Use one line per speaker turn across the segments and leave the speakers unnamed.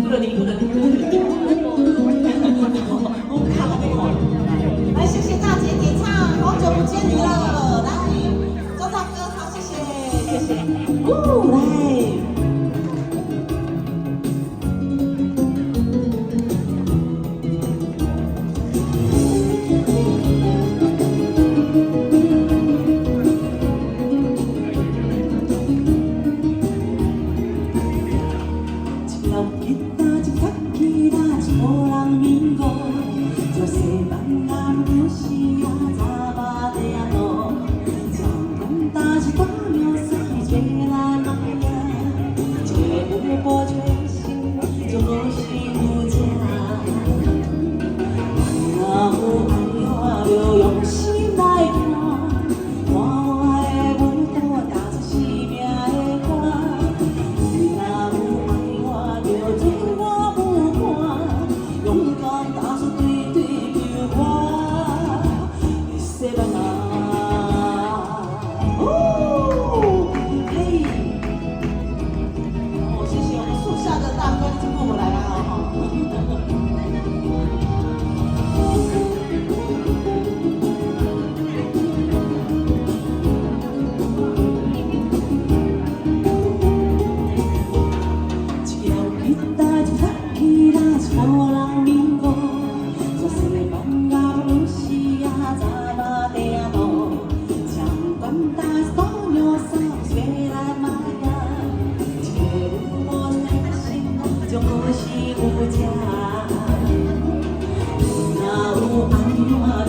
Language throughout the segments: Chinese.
不能离，不能离，不能离。我们看了没有？来，谢谢大姐点唱，好久不见你了，来，周大哥，好，谢谢，谢谢。来。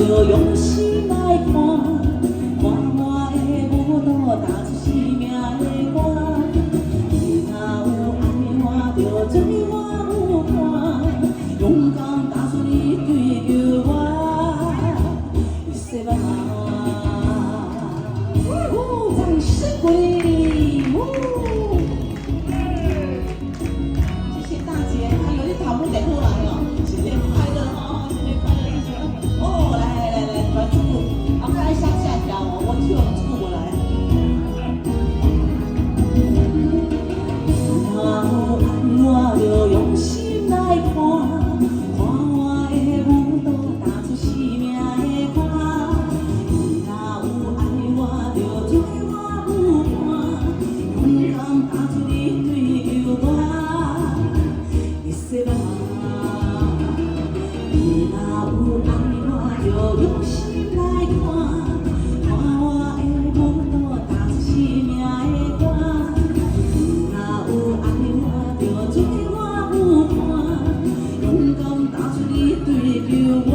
就用心来看，满满的舞蹈打出生命的歌。你若有爱我，就做我舞伴，勇敢踏出你追求我，一世万掌声鼓励你！谢谢大姐，还有一条不得过来哦，新年快乐哦，新年快乐，一起哦，来，来，祝福，啊，快来乡下一条哦，我去，祝福我来。若有爱我，就用心来看，看我的舞蹈打出生命的歌。你若有爱我，就做我舞伴，勇敢踏出你追求我，一世万。你若有爱我，就用心来看，看我的舞蹈打出生命的歌。你若有爱我，就做我舞伴，勇敢踏出你追求我。